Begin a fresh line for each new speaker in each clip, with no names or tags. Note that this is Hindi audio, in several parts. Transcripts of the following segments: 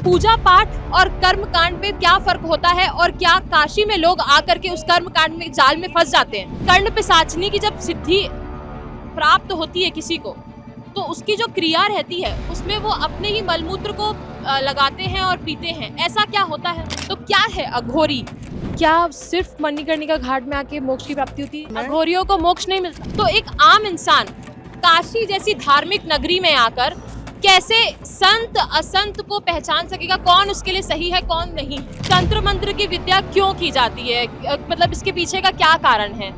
पूजा पाठ और कर्म कांड में क्या फर्क होता है और क्या काशी में लोग आकर के उस कर्म कांड में जाल में फंस जाते हैं। कर्ण पिशाचिनी की जब सिद्धि प्राप्त होती है किसी को, तो उसकी जो क्रिया रहती है उसमें वो अपने ही मलमूत्र को लगाते हैं और पीते हैं। ऐसा क्या होता है? तो क्या है अघोरी? क्या सिर्फ मणिकर्णिका घाट में आके मोक्ष की प्राप्ति होती है? अघोरियों को मोक्ष नहीं मिलता। तो एक आम इंसान काशी जैसी धार्मिक नगरी में आकर कैसे संत असंत को पहचान सकेगा? कौन उसके लिए सही है, कौन नहीं? तंत्र मंत्र की विद्या क्यों की जाती है? मतलब इसके पीछे का क्या कारण है?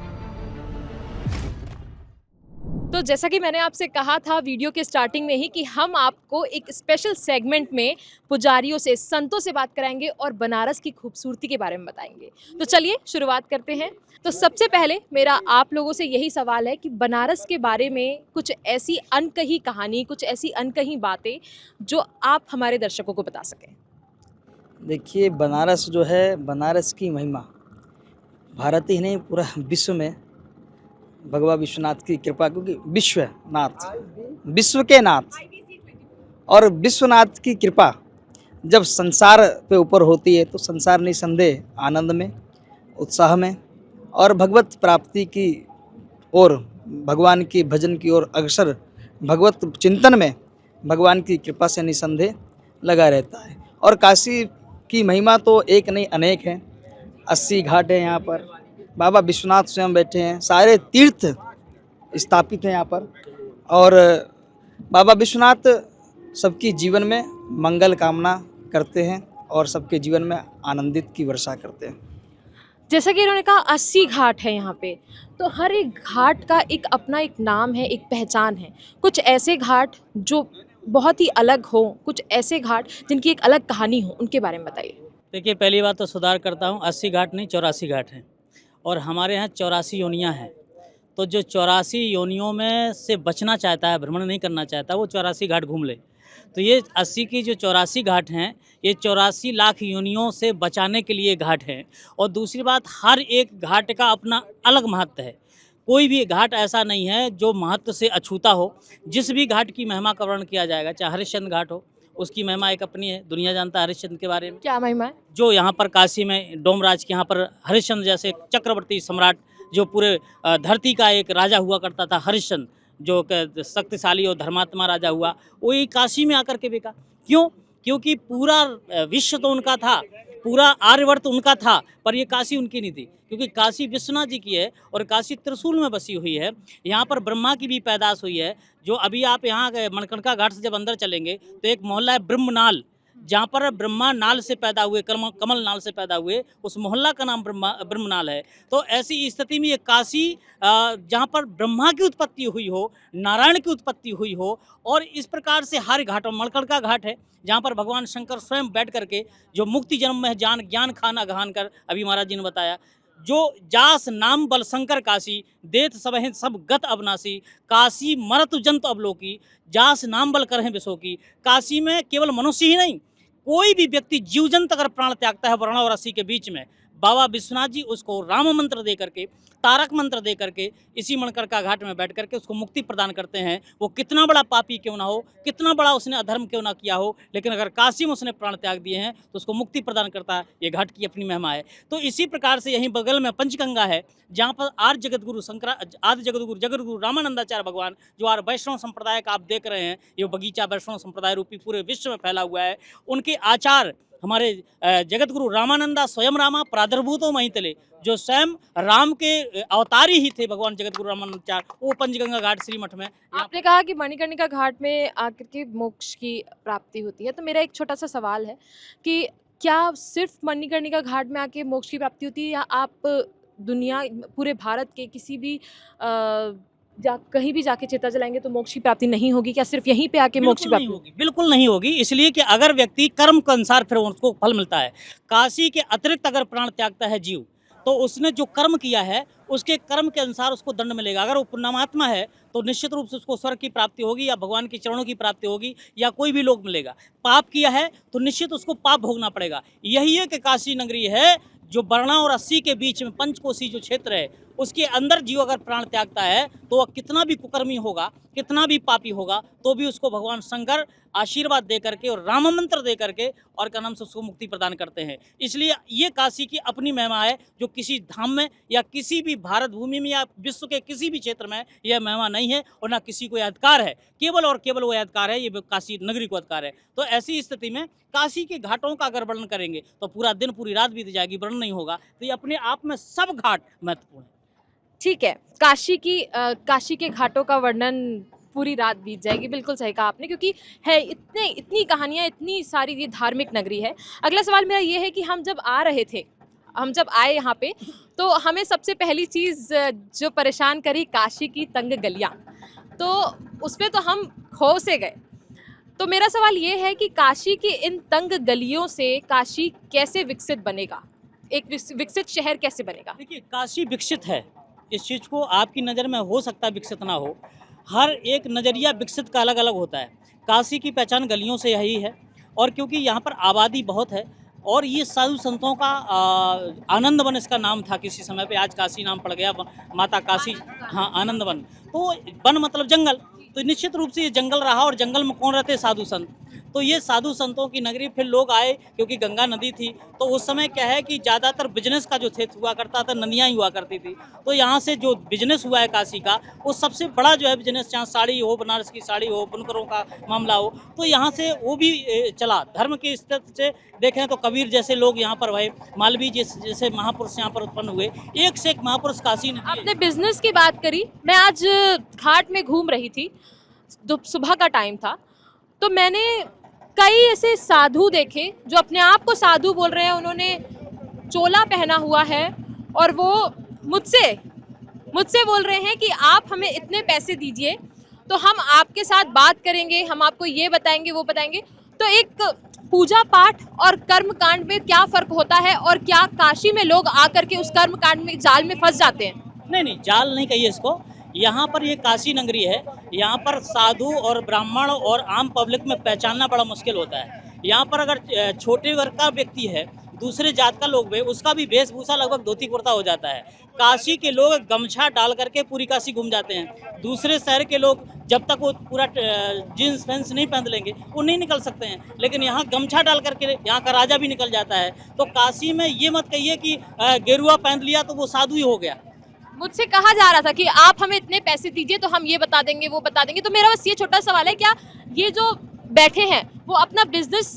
तो जैसा कि मैंने आपसे कहा था वीडियो के स्टार्टिंग में ही कि हम आपको एक स्पेशल सेगमेंट में पुजारियों से, संतों से बात कराएंगे और बनारस की खूबसूरती के बारे में बताएंगे। तो चलिए शुरुआत करते हैं। तो सबसे पहले मेरा आप लोगों से यही सवाल है कि बनारस के बारे में कुछ ऐसी अनकही कहानी, कुछ ऐसी अनकही बातें जो आप हमारे दर्शकों को बता सकें।
देखिए, बनारस जो है, बनारस की महिमा भारत ही नहीं पूरा विश्व में भगवान विश्वनाथ की कृपा, क्योंकि विश्व के नाथ और विश्वनाथ की कृपा जब संसार पे ऊपर होती है तो संसार निसंदेह आनंद में, उत्साह में और भगवत प्राप्ति की ओर, भगवान की भजन की ओर अग्रसर, भगवत चिंतन में भगवान की कृपा से निसंदेह लगा रहता है। और काशी की महिमा तो एक नहीं अनेक है। 80 घाट है यहाँ पर, बाबा विश्वनाथ स्वयं बैठे हैं, सारे तीर्थ स्थापित हैं यहाँ पर। और बाबा विश्वनाथ सबकी जीवन में मंगल कामना करते हैं और सबके जीवन में आनंदित की वर्षा करते हैं।
जैसा कि इन्होंने कहा 80 घाट है यहाँ पे, तो हर एक घाट का एक अपना एक नाम है, एक पहचान है। कुछ ऐसे घाट जो बहुत ही अलग हो, कुछ ऐसे घाट जिनकी एक अलग कहानी हो, उनके बारे में बताइए।
देखिए, पहली बात तो सुधार करता हूँ, 80 घाट नहीं 84 घाट हैं और हमारे यहाँ 84 योनियाँ हैं। तो जो 84 योनियों में से बचना चाहता है, भ्रमण नहीं करना चाहता, वो 84 घाट घूम ले। तो ये 80 की जो 84 घाट हैं, ये 84 लाख योनियों से बचाने के लिए घाट हैं। और दूसरी बात, हर एक घाट का अपना अलग महत्व है। कोई भी घाट ऐसा नहीं है जो महत्व से अछूता हो। जिस भी घाट की महिमा का वर्णन किया जाएगा, चाहे हरिश्चंद्र घाट हो, उसकी महिमा एक अपनी है, दुनिया जानता है हरिश्चंद्र के बारे में।
क्या महिमा है?
जो यहाँ पर काशी में डोमराज के यहाँ पर हरिश्चंद्र जैसे चक्रवर्ती सम्राट, जो पूरे धरती का एक राजा हुआ करता था, हरिश्चंद्र, जो शक्तिशाली और धर्मात्मा राजा हुआ, वो ये काशी में आकर के बिका। क्यों? क्योंकि पूरा विश्व तो उनका था, पूरा आर्यवर्त उनका था, पर ये काशी उनकी नहीं थी, क्योंकि काशी विश्वनाथ जी की है और काशी त्रिशूल में बसी हुई है। यहाँ पर ब्रह्मा की भी पैदाश हुई है। जो अभी आप यहाँ मणिकर्णिका घाट से जब अंदर चलेंगे तो एक मोहल्ला है ब्रह्मनाल, जहाँ पर ब्रह्मा नाल से पैदा हुए, कमल नाल से पैदा हुए, उस मोहल्ला का नाम ब्रह्मनाल है। तो ऐसी स्थिति में ये काशी, जहाँ पर ब्रह्मा की उत्पत्ति हुई हो, नारायण की उत्पत्ति हुई हो, और इस प्रकार से हर घाटों, मणिकर्णिका घाट है जहाँ पर भगवान शंकर स्वयं बैठ करके, जो मुक्ति जन्म में ज्ञान खान अगहान कर, अभी महाराज जी ने बताया, जो जास नाम बल शंकर काशी, देत सबहिं सब गत अविनाशी, काशी मरत जंत अवलोकी, जास नाम बल करहिं विशो की। काशी में केवल मनुष्य ही नहीं, कोई भी व्यक्ति जीव जंत अगर प्राण त्यागता है वर्ण और रस्सी के बीच में, बाबा विश्वनाथ जी उसको राम मंत्र दे करके, तारक मंत्र दे करके, इसी मणिकर्णिका घाट में बैठ करके उसको मुक्ति प्रदान करते हैं। वो कितना बड़ा पापी क्यों ना हो, कितना बड़ा उसने अधर्म क्यों ना किया हो, लेकिन अगर काशी में उसने प्राण त्याग दिए हैं तो उसको मुक्ति प्रदान करता है। ये घाट की अपनी महिमा है। तो इसी प्रकार से यहीं बगल में पंचगंगा है, जहाँ पर आदि जगतगुरु जगतगुरु रामानंदाचार्य भगवान, जो आज वैष्णव संप्रदाय का आप देख रहे हैं, ये बगीचा वैष्णव संप्रदाय रूपी पूरे विश्व में फैला हुआ है। उनके आचार्य हमारे जगतगुरु रामानंदा स्वयं रामा प्रादुर्भूतो महितले, जो स्वयं राम के अवतारी ही थे भगवान जगतगुरु रामानंदाचार्य, वो पंचगंगा घाट श्री मठ में।
आपने कहा कि मणिकर्णिका घाट में आकर के मोक्ष की प्राप्ति होती है, तो मेरा एक छोटा सा सवाल है कि क्या सिर्फ मणिकर्णिका घाट में आके मोक्ष की प्राप्ति होती है, या आप दुनिया, पूरे भारत के किसी भी कहीं भी जाके चिता जलाएंगे तो मोक्ष की प्राप्ति नहीं होगी? क्या सिर्फ यहीं पे आके मोक्ष की प्राप्ति
होगी? बिल्कुल नहीं होगी। इसलिए कि अगर व्यक्ति कर्म के अनुसार फिर उसको फल मिलता है। काशी के अतिरिक्त अगर प्राण त्यागता है जीव, तो उसने जो कर्म किया है उसके कर्म के अनुसार उसको दंड मिलेगा। अगर वो पुण्यात्मा है तो निश्चित रूप से उसको स्वर्ग की प्राप्ति होगी, या भगवान के चरणों की प्राप्ति होगी, या कोई भी लोक मिलेगा। पाप किया है तो निश्चित उसको पाप भोगना पड़ेगा। यही है कि काशी नगरी है जो बरना और अस्सी के बीच में पंचकोशी जो क्षेत्र है उसके अंदर जीव अगर प्राण त्यागता है तो वह कितना भी कुकर्मी होगा, कितना भी पापी होगा, तो भी उसको भगवान शंकर आशीर्वाद दे करके और राम मंत्र दे करके और क्या नाम से उसको मुक्ति प्रदान करते हैं। इसलिए ये काशी की अपनी महिमा है, जो किसी धाम में या किसी भी भारत भूमि में या विश्व के किसी भी क्षेत्र में यह महिमा नहीं है और ना किसी को यह अधिकार है। केवल और केवल वो अधिकार है, ये काशी नगरी को अधिकार है। तो ऐसी स्थिति में काशी के घाटों का अगर वर्णन करेंगे तो पूरा दिन पूरी रात बीत जाएगी, वर्णन नहीं होगा। तो ये अपने आप में सब घाट महत्वपूर्ण है।
ठीक है, काशी के घाटों का वर्णन पूरी रात बीत जाएगी, बिल्कुल सही कहा आपने, क्योंकि है इतनी कहानियाँ, इतनी सारी ये धार्मिक नगरी है। अगला सवाल मेरा ये है कि हम जब आए यहाँ पे तो हमें सबसे पहली चीज़ जो परेशान करी काशी की तंग गलियाँ, तो उस पर तो हम खो से गए। तो मेरा सवाल ये है कि काशी की इन तंग गलियों से काशी कैसे विकसित बनेगा, एक विकसित शहर कैसे बनेगा?
देखिए, काशी विकसित है, इस चीज़ को आपकी नज़र में हो सकता है विकसित ना हो, हर एक नज़रिया विकसित का अलग अलग होता है। काशी की पहचान गलियों से यही है, और क्योंकि यहाँ पर आबादी बहुत है और ये साधु संतों का आनंद वन इसका नाम था किसी समय पे, आज काशी नाम पड़ गया, माता काशी, हाँ आनंद वन। तो वन मतलब जंगल, तो निश्चित रूप से ये जंगल रहा और जंगल में कौन रहते? साधु संत। तो ये साधु संतों की नगरी, फिर लोग आए क्योंकि गंगा नदी थी, तो उस समय क्या है कि ज़्यादातर बिजनेस का जो हुआ करता था, नदियाँ ही हुआ करती थी। तो यहाँ से जो बिजनेस हुआ है काशी का, वो सबसे बड़ा जो है बिजनेस, चाहे साड़ी हो, बनारस की साड़ी हो, बुनकरों का मामला हो, तो यहाँ से वो भी चला। धर्म की स्थिति से देखें तो कबीर जैसे लोग यहाँ पर भये, मालवीय जैसे महापुरुष यहाँ पर उत्पन्न हुए, एक से एक महापुरुष काशी ने।
आपने बिजनेस की बात करी, मैं आज घाट में घूम रही थी, सुबह का टाइम था, तो मैंने कई ऐसे साधु देखे जो अपने आप को साधु बोल रहे हैं। उन्होंने चोला पहना हुआ है और वो मुझसे बोल रहे हैं कि आप हमें इतने पैसे दीजिए तो हम आपके साथ बात करेंगे, हम आपको ये बताएंगे, वो बताएंगे। तो एक पूजा पाठ और कर्म कांड में क्या फ़र्क होता है, और क्या काशी में लोग आकर के उस कर्म कांड में जाल में फंस जाते हैं?
नहीं, जाल नहीं कहिए इसको। यहाँ पर ये काशी नगरी है, यहाँ पर साधु और ब्राह्मण और आम पब्लिक में पहचानना बड़ा मुश्किल होता है। यहाँ पर अगर छोटे वर्ग का व्यक्ति है, दूसरे जात का लोग भी, उसका भी वेशभूषा लगभग धोती कुर्ता हो जाता है। काशी के लोग गमछा डाल करके पूरी काशी घूम जाते हैं। दूसरे शहर के लोग जब तक वो पूरा जीन्स पैंट्स नहीं पहन लेंगे वो नहीं निकल सकते हैं, लेकिन यहाँ गमछा डाल करके यहाँ का राजा भी निकल जाता है। तो काशी में ये मत कहिए कि गेरुआ पहन लिया तो वो साधु ही हो गया।
मुझसे कहा जा रहा था कि आप हमें इतने पैसे दीजिए तो हम ये बता देंगे, वो बता देंगे। तो मेरा बस ये छोटा सवाल है, क्या ये जो बैठे हैं वो अपना बिजनेस,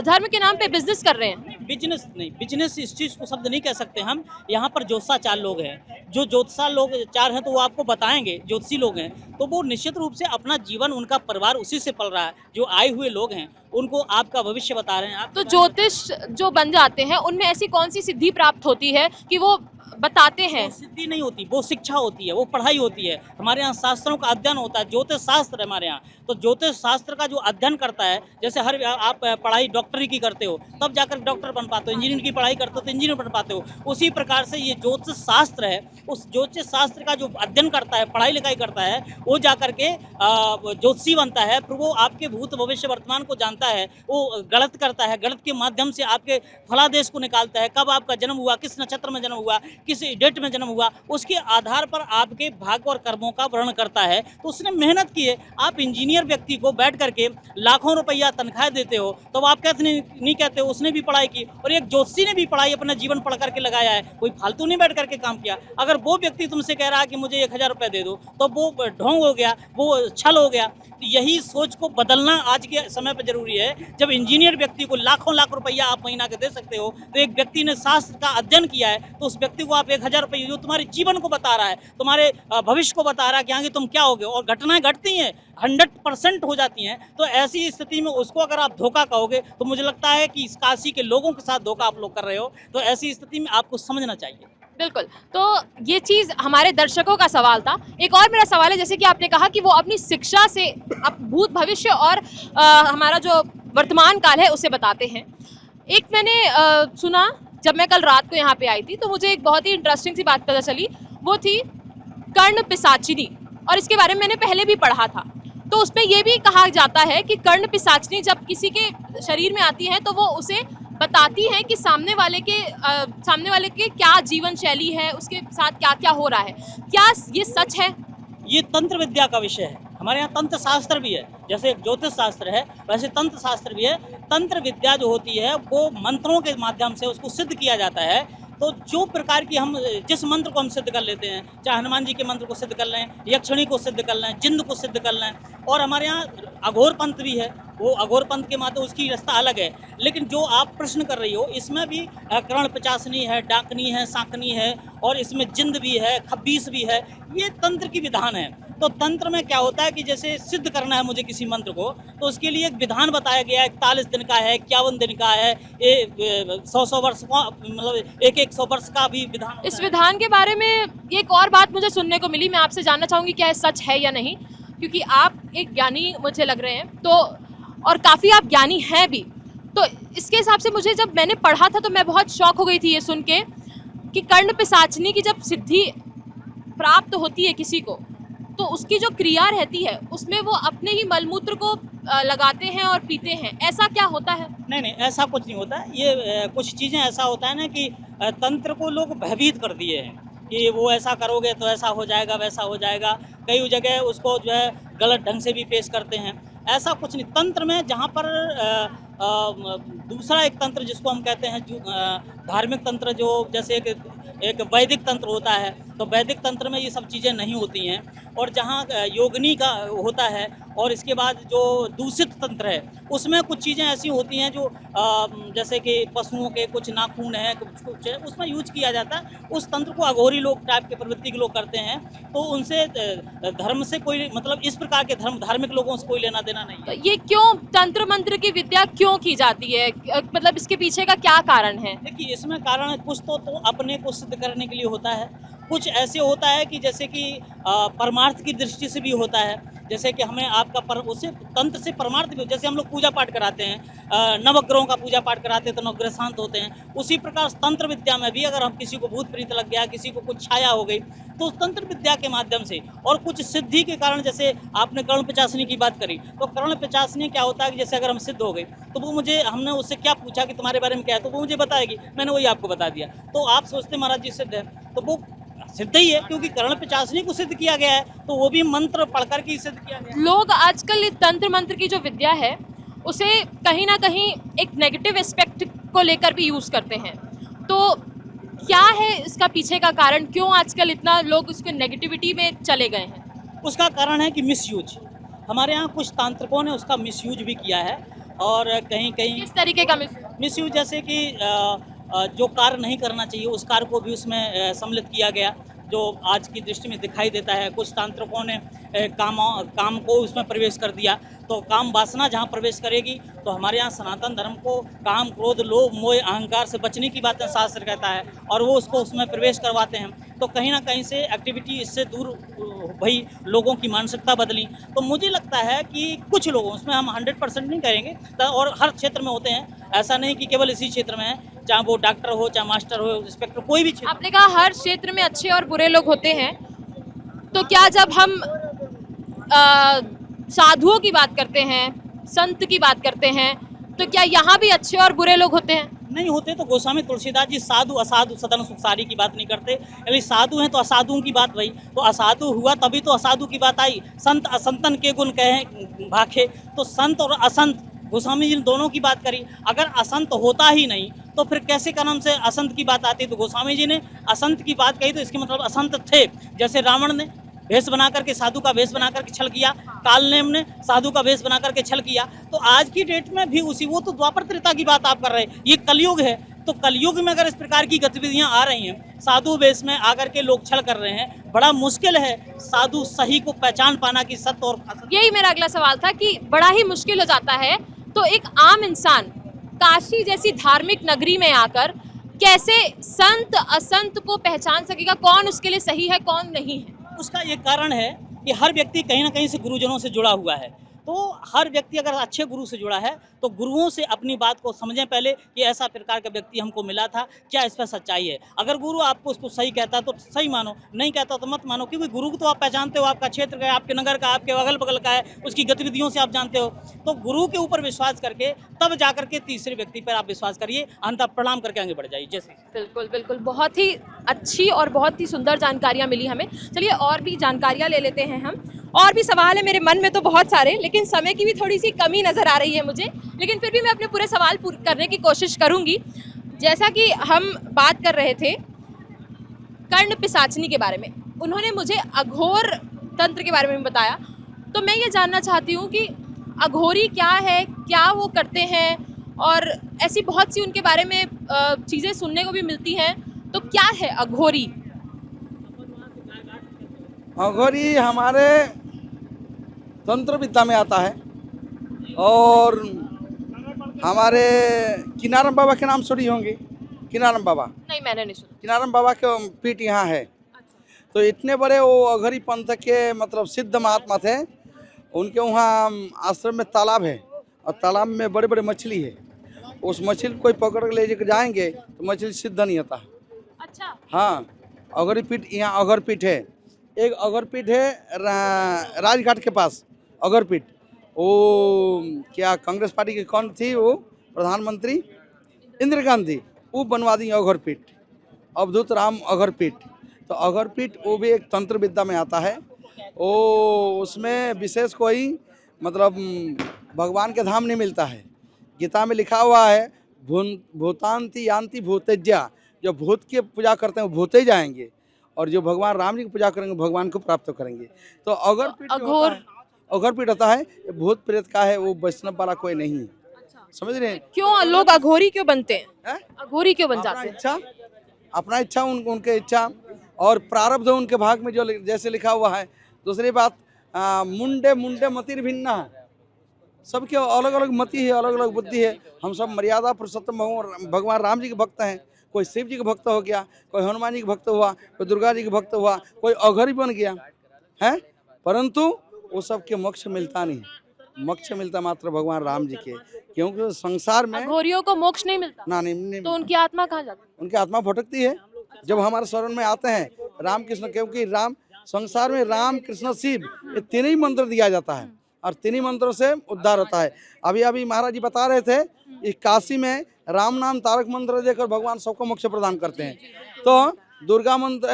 धर्म के नाम पे बिजनेस कर रहे हैं?
बिजनेस नहीं, बिजनेस इस चीज़ को शब्द नहीं कह सकते हम। यहाँ पर ज्योतिषाचार लोग हैं, जो ज्योतिषा लोग चार हैं तो वो आपको बताएंगे, ज्योतिषी लोग हैं, तो वो निश्चित रूप से अपना जीवन, उनका परिवार उसी से पल रहा है। जो आए हुए लोग हैं उनको आपका भविष्य बता रहे हैं। आप
तो ज्योतिष जो बन जाते हैं उनमें ऐसी कौन सी सिद्धि प्राप्त होती है कि वो बताते हैं?
वो सिद्धि नहीं होती, वो शिक्षा होती है, वो पढ़ाई होती है। हमारे यहाँ शास्त्रों का अध्ययन होता है, ज्योतिष शास्त्र है हमारे यहाँ। तो ज्योतिष शास्त्र का जो अध्ययन करता है, जैसे हर आप पढ़ाई डॉक्टरी की करते हो तब जाकर डॉक्टर बन पाते हो, इंजीनियर की पढ़ाई करते हो तो इंजीनियर बन पाते हो, उसी प्रकार से ये ज्योतिष शास्त्र है। उस ज्योतिष शास्त्र का जो अध्ययन करता है, पढ़ाई लिखाई करता है, वो जाकर के ज्योतिषी बनता है। फिर वो आपके भूत भविष्य वर्तमान को जानता है, वो गणित करता है, गणित के माध्यम से आपके फलादेश को निकालता है, कब आपका जन्म हुआ, किस नक्षत्र में जन्म हुआ, किस डेट में जन्म हुआ, उसके आधार पर आपके भाग्य और कर्मों का वर्णन करता है। तो उसने मेहनत की है। आप इंजीनियर व्यक्ति को बैठ करके लाखों रुपया तनख्वाह देते हो तो आप कहते नहीं कहते हो उसने भी पढ़ाई की, और एक ज्योतिषी ने भी पढ़ाई अपना जीवन पढ़ करके लगाया है, कोई फालतू नहीं बैठ करके काम किया। अगर वो व्यक्ति तुमसे कह रहा है कि मुझे 1000 रुपये दे दो, तो वो ढोंग हो गया, वो छल हो गया। यही सोच को बदलना आज के समय पर जरूरी है। जब इंजीनियर व्यक्ति को लाखों लाख रुपया आप महीना के दे सकते हो, तो एक व्यक्ति ने शास्त्र का अध्ययन किया है तो उस व्यक्ति को आप 1000 रुपये, जो तुम्हारे जीवन को बता रहा है, तुम्हारे भविष्य को बता रहा है कि आगे तुम क्या होगे, और घटनाएं घटती हैं, 100% हो जाती हैं। तो ऐसी स्थिति में उसको अगर आप धोखा कहोगे तो मुझे लगता है कि इस काशी के लोगों के साथ धोखा आप लोग कर रहे हो। तो ऐसी स्थिति में आपको समझना चाहिए।
बिल्कुल, तो ये चीज़ हमारे दर्शकों का सवाल था। एक और मेरा सवाल है, जैसे कि आपने कहा कि वो अपनी शिक्षा से अब भूत भविष्य और हमारा जो वर्तमान काल है उसे बताते हैं। एक मैंने सुना, जब मैं कल रात को यहाँ पे आई थी तो मुझे एक बहुत ही इंटरेस्टिंग सी बात पता चली, वो थी कर्ण पिशाचिनी, और इसके बारे में मैंने पहले भी पढ़ा था। तो उसमें ये भी कहा जाता है कि कर्ण पिशाचिनी जब किसी के शरीर में आती है तो वो उसे बताती हैं कि सामने वाले के क्या जीवन शैली है, उसके साथ क्या क्या हो रहा है। क्या ये सच है?
ये तंत्र विद्या का विषय है। हमारे यहाँ तंत्र शास्त्र भी है, जैसे ज्योतिष शास्त्र है वैसे तंत्र शास्त्र भी है। तंत्र विद्या जो होती है वो मंत्रों के माध्यम से उसको सिद्ध किया जाता है। तो जो प्रकार की हम जिस मंत्र को हम सिद्ध कर लेते हैं, चाहे हनुमान जी के मंत्र को सिद्ध कर लें, यक्षिणी को सिद्ध कर लें, जिंद को सिद्ध कर लें, और हमारे यहाँ अघोर पंथ भी है, वो अघोर पंथ के माध्यम उसकी रास्ता अलग है। लेकिन जो आप प्रश्न कर रही हो इसमें भी करण पिचासनी है, डाकनी है, सांकनी है, और इसमें जिंद भी है, खब्बीस भी है। ये तंत्र की विधान है। तो तंत्र में क्या होता है कि जैसे सिद्ध करना है मुझे किसी मंत्र को, तो उसके लिए एक विधान बताया गया है। 41 दिन का है, 51 दिन का है, 100 वर्ष का, मतलब 100 वर्ष का भी विधान।
इस विधान के बारे में एक और बात मुझे सुनने को मिली, मैं आपसे जानना चाहूंगी क्या ये सच है या नहीं, क्योंकि आप एक ज्ञानी मुझे लग रहे हैं, तो और काफ़ी आप ज्ञानी हैं भी। तो इसके हिसाब से मुझे जब मैंने पढ़ा था तो मैं बहुत शॉक हो गई थी ये सुन के कि कर्ण पिशाचिनी की जब सिद्धि प्राप्त होती है किसी को, तो उसकी जो क्रिया रहती है उसमें वो अपने ही मलमूत्र को लगाते हैं और पीते हैं। ऐसा क्या होता है?
नहीं, ऐसा कुछ नहीं होता। ये कुछ चीज़ें ऐसा होता है ना कि तंत्र को लोग भयभीत कर दिए हैं कि वो ऐसा करोगे तो ऐसा हो जाएगा, वैसा हो जाएगा। कई जगह उसको जो है गलत ढंग से भी पेश करते हैं। ऐसा कुछ नहीं। तंत्र में जहाँ पर दूसरा एक तंत्र जिसको हम कहते हैं जो धार्मिक तंत्र, जो जैसे एक वैदिक तंत्र होता है, तो वैदिक तंत्र में ये सब चीज़ें नहीं होती हैं। और जहाँ योगिनी का होता है, और इसके बाद जो दूषित तंत्र है उसमें कुछ चीज़ें ऐसी होती हैं जो जैसे कि पशुओं के कुछ नाखून हैं, कुछ है, उसमें यूज किया जाता है। उस तंत्र को अघोरी लोग टाइप के प्रवृत्ति के लोग करते हैं। तो उनसे धर्म से कोई मतलब इस प्रकार के धार्मिक लोगों से कोई लेना देना नहीं है।
ये क्यों तंत्र मंत्र की विद्या क्यों की जाती है, मतलब इसके पीछे का क्या कारण है?
देखिए, इसमें कारण कुछ तो अपने को सिद्ध करने के लिए होता है, कुछ ऐसे होता है कि जैसे कि परमार्थ की दृष्टि से भी होता है। जैसे कि हमें आपका उससे तंत्र से परमार्थ भी, जैसे हम लोग पूजा पाठ कराते हैं, नवग्रहों का पूजा पाठ कराते हैं तो नवग्रह शांत होते हैं। उसी प्रकार तंत्र विद्या में भी अगर हम किसी को भूत प्रीत लग गया, किसी को कुछ छाया हो गई, तो तंत्र विद्या के माध्यम से और कुछ सिद्धि के कारण, जैसे आपने कर्ण पिचासनी की बात करी, तो कर्ण पिचासनी क्या होता है कि जैसे अगर हम सिद्ध हो गए तो वो हमने उससे क्या पूछा कि तुम्हारे बारे में क्या है, तो वो मुझे बताएगी, मैंने वही आपको बता दिया। तो आप सोचते महाराज जी सिद्ध है, तो वो सिद्ध ही है, क्योंकि कर्ण पिचासनी को सिद्ध किया गया है, तो वो भी मंत्र पढ़कर के सिद्ध किया गया है।
लोग आजकल इस तंत्र मंत्र की जो विद्या है उसे कहीं ना कहीं एक नेगेटिव एस्पेक्ट को लेकर भी यूज करते हैं। तो क्या है इसका पीछे का कारण, क्यों आजकल इतना लोग उसके नेगेटिविटी में चले गए हैं?
उसका कारण है कि मिसयूज। हमारे यहाँ कुछ तांत्रिकों ने उसका मिसयूज भी किया है, और कहीं कहीं
किस तरीके का
मिसयूज, जैसे कि जो कार्य नहीं करना चाहिए उस कार्य को भी उसमें सम्मिलित किया गया, जो आज की दृष्टि में दिखाई देता है। कुछ तांत्रिकों ने काम को उसमें प्रवेश कर दिया, तो काम वासना जहाँ प्रवेश करेगी, तो हमारे यहाँ सनातन धर्म को काम, क्रोध, लोभ, मोह, अहंकार से बचने की बातें शास्त्र कहता है, और वो उसको उसमें प्रवेश करवाते हैं। तो कहीं ना कहीं से एक्टिविटी इससे दूर भई, लोगों की मानसिकता बदली। तो मुझे लगता है कि कुछ लोगों, उसमें हम 100% नहीं कहेंगे, और हर क्षेत्र में होते हैं, ऐसा नहीं कि केवल इसी क्षेत्र में है, चाहे वो डॉक्टर हो, चाहे मास्टर हो, इंस्पेक्टर, कोई भी क्षेत्र।
आपने कहा हर क्षेत्र में अच्छे और बुरे लोग होते हैं, तो क्या जब हम साधुओं की बात करते हैं, संत की बात करते हैं, तो क्या यहाँ भी अच्छे और बुरे लोग होते हैं?
नहीं होते। तो गोस्वामी तुलसीदास जी साधु असाधु सदन सुखसारी की बात नहीं करते। यदि साधु हैं तो असाधुओं की बात भई, तो असाधु हुआ तभी तो असाधु की बात आई। संत असंतन के गुण कहें भाखे, तो संत और असंत गोस्वामी जी ने दोनों की बात करी। अगर असंत होता ही नहीं तो फिर कैसे का नाम से असंत की बात आती? तो गोस्वामी जी ने असंत की बात कही, तो इसके मतलब असंत थे। जैसे रावण ने वेश बना करके, साधु का वेश बना करके छल किया, कालनेम ने साधु का वेश बना करके छल किया। तो आज की डेट में भी उसी, वो तो द्वापर त्रेता की बात आप कर रहे हैं, ये कलयुग है। तो कलयुग में अगर इस प्रकार की गतिविधियां आ रही हैं, साधु वेश में आकर के लोग छल कर रहे हैं, बड़ा मुश्किल है साधु सही को पहचान पाना कि सत्य और असत्य।
यही मेरा अगला सवाल था कि बड़ा ही मुश्किल हो जाता है, तो एक आम इंसान काशी जैसी धार्मिक नगरी में आकर कैसे संत असंत को पहचान सकेगा, कौन उसके लिए सही है, कौन नहीं है?
उसका ये कारण है कि हर व्यक्ति कहीं ना कहीं से गुरुजनों से जुड़ा हुआ है। तो हर व्यक्ति अगर अच्छे गुरु से जुड़ा है तो गुरुओं से अपनी बात को समझें पहले कि ऐसा प्रकार का व्यक्ति हमको मिला था, क्या इस पर सच्चाई है। अगर गुरु आपको उसको सही कहता है तो सही मानो, नहीं कहता तो मत मानो, क्योंकि गुरु को तो आप पहचानते हो, आपका क्षेत्र का है, आपके नगर का, आपके अगल बगल का है, उसकी गतिविधियों से आप जानते हो। तो गुरु के ऊपर विश्वास करके तब जा करके तीसरे व्यक्ति पर आप विश्वास करिए, अंततः प्रणाम करके आगे बढ़ जाइए। जैसे
बिल्कुल बिल्कुल, बहुत ही अच्छी और बहुत ही सुंदर जानकारियाँ मिली हमें। चलिए और भी जानकारियाँ ले लेते हैं हम। और भी सवाल है मेरे मन में तो बहुत सारे, लेकिन समय की भी थोड़ी सी कमी नज़र आ रही है मुझे, लेकिन फिर भी मैं अपने पूरे सवाल पूरे करने की कोशिश करूँगी। जैसा कि हम बात कर रहे थे कर्ण पिशाचनी के बारे में, उन्होंने मुझे अघोर तंत्र के बारे में बताया, तो मैं ये जानना चाहती हूँ कि अघोरी क्या है, क्या वो करते हैं, और ऐसी बहुत सी उनके बारे में चीज़ें सुनने को भी मिलती हैं। तो क्या है अघोरी?
अघोरी हमारे तंत्र विद्या में आता है और हमारे किनारम बाबा के नाम सुनी होंगे। किनारम बाबा,
नहीं मैंने नहीं सुना।
किनारम बाबा के पीठ यहाँ है। तो इतने बड़े वो अघोरी पंथ के मतलब सिद्ध महात्मा थे। उनके वहाँ आश्रम में तालाब है और तालाब में बड़े बड़े मछली है। उस मछली को कोई पकड़ के ले जाएंगे तो मछली सिद्ध नहीं होता।
अच्छा,
हाँ, अघोरी पीठ यहाँ अघोर पीठ है। एक अघोर पीठ है राजघाट के पास अघोर पीठ। वो क्या कांग्रेस पार्टी की कौन थी वो प्रधानमंत्री, इंदिरा गांधी, वो बनवा दी अघोर पीठ, अवधूत राम अघोर पीठ। तो अघोर पीठ वो भी एक तंत्र विद्या में आता है। वो उसमें विशेष कोई मतलब भगवान के धाम नहीं मिलता है। गीता में लिखा हुआ है भूतांति यान्ति भूतेज्या, जो भूत की पूजा करते हैं वो भूते ही जाएंगे, और जो भगवान राम जी की पूजा करेंगे भगवान को प्राप्त करेंगे। तो अघोर पीठ अघोर पीठ होता है, भूत प्रेत का है, वो वैष्णव वाला कोई नहीं है। समझ रहे हैं?
क्यों लोग अघोरी क्यों बनते हैं?
हैं?
अघोरी क्यों बन
अपना
जाते हैं?
इच्छा, अपना इच्छा, उनके इच्छा और प्रारब्ध उनके भाग में जो जैसे लिखा हुआ है। दूसरी बात, मुंडे मुंडे मतिर भिन्ना, सबके अलग अलग मति है, अलग अलग बुद्धि है। हम सब मर्यादा पुरुषोत्तम भगवान राम जी के भक्त हैं। कोई शिव जी के भक्त हो गया, कोई हनुमान जी के भक्त हुआ, कोई दुर्गा जी के भक्त हुआ, कोई अघोरी बन गया है। परंतु वो सबके मोक्ष मिलता नहीं, मोक्ष मिलता मात्र भगवान राम जी के, क्योंकि संसार में
अघोरियों को मोक्ष नहीं मिलता।
ना नहीं,
तो उनकी आत्मा कहाँ जाती है?
उनकी आत्मा भटकती है जब हमारे शरण में आते हैं राम कृष्ण, क्योंकि राम संसार में राम कृष्ण शिव ये तीन ही मंत्र दिया जाता है और तीन ही मंत्रों से उद्धार होता है। अभी अभी महाराज जी बता रहे थे कि काशी में राम नाम तारक मंत्र देकर भगवान सबको मोक्ष प्रदान करते हैं। तो दुर्गा मंत्र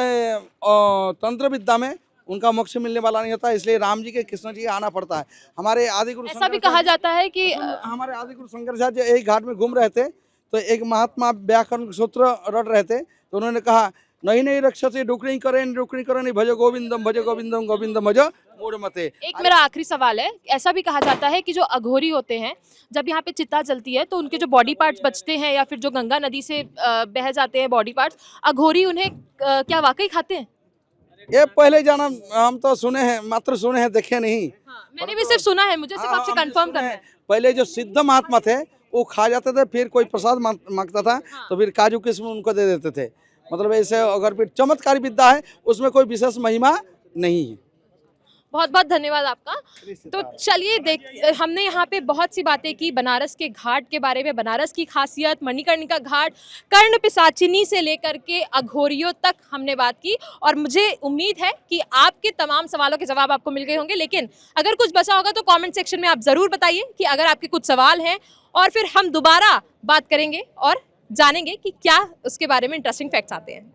तंत्र विद्या में उनका मोक्ष मिलने वाला नहीं होता, इसलिए राम जी के कृष्ण जी आना पड़ता है। हमारे आदि गुरु
ऐसा भी कहा जाता है कि
हमारे आदि गुरु शंकराचार्य जो एक घाट में घूम रहे थे तो एक महात्मा व्याकरण सूत्र रट रहे थे, तो उन्होंने कहा नहीं रक्षसे डुकरी करे नहीं, भजो गोविंदम गोविंदम भजो मूढ़ मते।
एक मेरा आखिरी सवाल है, ऐसा भी कहा जाता है कि जो अघोरी होते हैं जब यहाँ पे चिता जलती है तो उनके जो बॉडी पार्ट्स बचते हैं या फिर जो गंगा नदी से बह जाते हैं बॉडी पार्ट्स, अघोरी उन्हें क्या वाकई खाते हैं?
ये पहले जाना, हम तो सुने हैं, मात्र सुने हैं, देखे नहीं।
मैंने भी सिर्फ सुना है, मुझे सिर्फ आपसे कंफर्म करना है।
पहले जो सिद्ध महात्मा थे वो खा जाते थे, फिर कोई प्रसाद मांगता था तो फिर काजू किस्म उनको दे देते थे। मतलब ऐसे अगर फिर चमत्कारी विद्या है, उसमें कोई विशेष महिमा नहीं है।
बहुत बहुत धन्यवाद आपका। तो चलिए हमने यहाँ पे बहुत सी बातें की बनारस के घाट के बारे में, बनारस की खासियत, मणिकर्णिका घाट, कर्ण पिशाचिनी से लेकर के अघोरियों तक हमने बात की, और मुझे उम्मीद है कि आपके तमाम सवालों के जवाब आपको मिल गए होंगे। लेकिन अगर कुछ बचा होगा तो कमेंट सेक्शन में आप ज़रूर बताइए कि अगर आपके कुछ सवाल हैं, और फिर हम दोबारा बात करेंगे और जानेंगे कि क्या उसके बारे में इंटरेस्टिंग फैक्ट्स आते हैं।